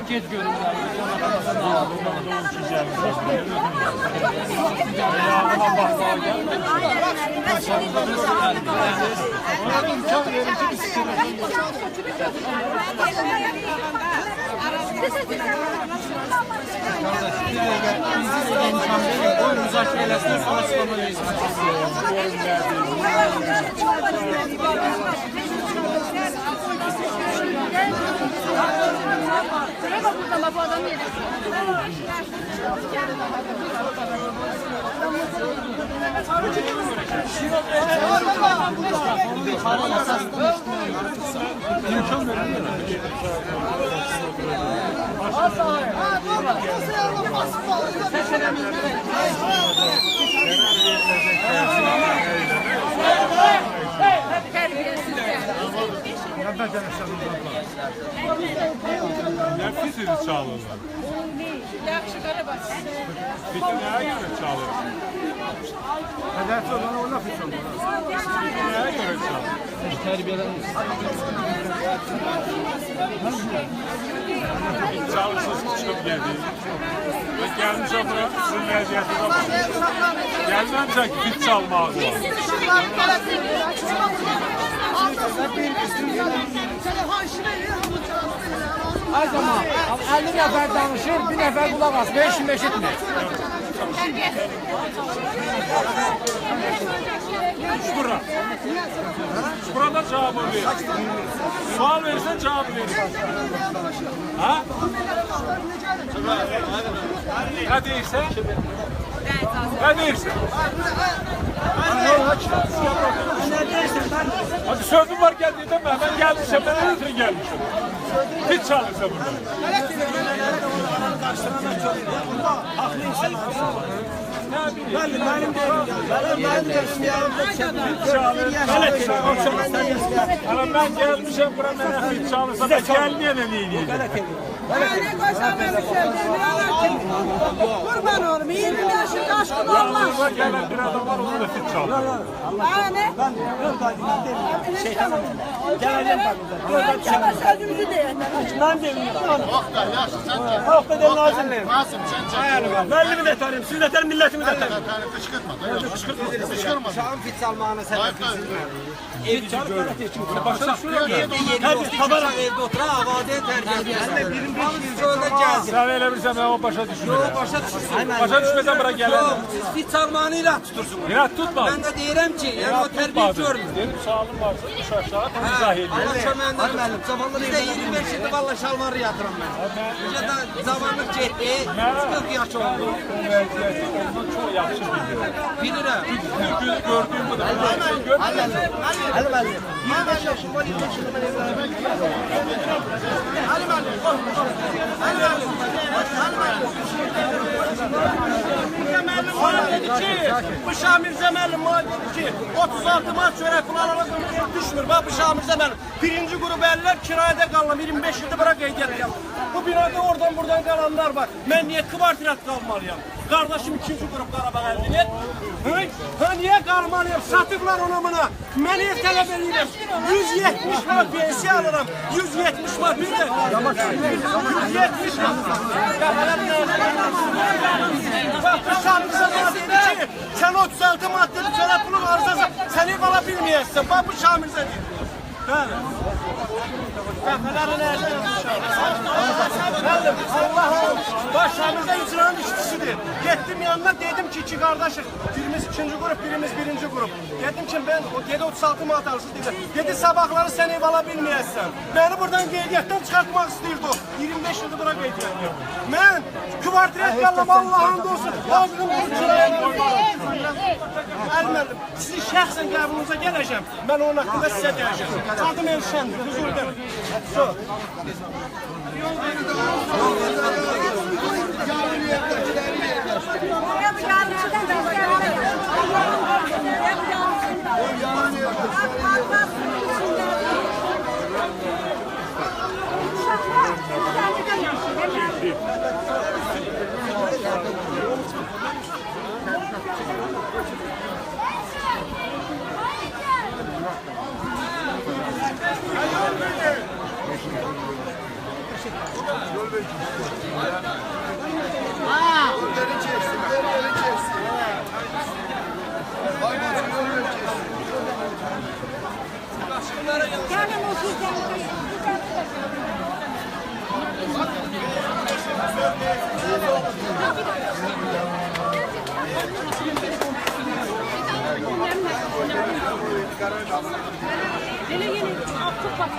Geç görünler. Bu adamı yedim. Nefisiniz çağlarlar. Yakışıklara bak. Peki neye göre çağlar? Hedef olan o laf için. Neye göre çağlar? Çalışsız çıkıp geldi. Ve gelmiş okula sizin vəziyyətiniz var. Gelmemse git çalma ağzı var. Her zaman 50 nəfər danışır, bir nəfər qulaq as, 5-5 etmir. Şura. Şurada cevabı ver. Sual verirsen cevabı verir. Ha? Ne değilse? Ne değilse? Hadi sözüm var geldiğinde ben gelmişim, ben ötürü gelmişim. Hiç çalışsa burada. Ben gelmişim buraya bana hiç çalışsa da gelmeyene değil. Kurban oğlum, 20 yaşında aşkın olmaz. Yanımıza gelen bir adam var, onu da hiç çalışsa. Ne? Geleceğim Ama sözümüzü de. ben demiyorum. Oktay yaşlı sen gel. Oktay'dan nazilliyim. Rasim sen çek. Ben mi de tarayayım, siz de tarayın, milletimi de tarayın. Kışkırtma. Kışkırtma. Şahın fit salmağına sebep Ayıp Başka şuraya bir kabarak evde otura, avadeye terbiye. Ben de 25 yıl sonra geldim. Sen öyle bilsen ben o başa düşmüyorum. Başa düşürsün. Başa düşmesen bırak gelen. Siz fit salmağınıyla tutursunuz. İnat tutma. Ben de deyirəm ki, yani o terbiye görmür. Benim sağlığım varsa düş aşağı izah edeyim. Allah çömende. Bizde 25 yıldır valla şalvarı yatıram ben. Bizde de zamanlık getdi, 40 yaş oldu. O vəziyyəti ondan çox yaxşı bilirəm. Bilirəm. Günü gördüyüm budur. Ali Məlim, 25 yaşım var, 25 yıldır ben evlendim. Ali Məlim. Müəllim bana dedi ki, bu Şamircə müəllim bana dedi ki, 36 maç çörək pulu alana düşmür. Bax bu Şamircə müəllim. Birinci grup əllər kirayədə qalıram, 25 yıldır bura qeydiyyat. Bu binada oradan buradan qalanlar var. Mən niyə kvartirat qalmalıyam? Kardeşim ikinci grup Qarabağ əldir. Ha niyə qalmalıyam? Satıblar ona buna. Mən ev tələb edirəm. 170 manat pensiya alıram. 170 manat bir də. 170 manat. Bak bu Şamircə bana dedi ki, sen 36 madde bir çörək pulu harcasa sen ev ala bilməyəsən. Bak bu Şamircə deyir. Bəli. Qəfələrin ərdə Allah'ım başımızda icranın işçisidir. Gittim yanına dedim ki iki kardeşim. Birimiz ikinci grup, birimiz birinci grup. Dedim ki ben o 736 manat alırsın dedi. Dedi sabahları sen ev alabilmeyəsən. Beni buradan qeydiyyatdan çıxartmaq istəyirdi o. 25 yıldır bura qeydiyyat yok. Ben kvartiret qallam Allah'ın olsun. Ağzım bu kiraya Əlməlim, sizin şəxsən qəbulunuza gələcəm. Mən onun haqqında sizə deyəcəm. Adım Elşəndir, huzurdur. Su. Gelin oturacağım. Hele gelin. Tut bak.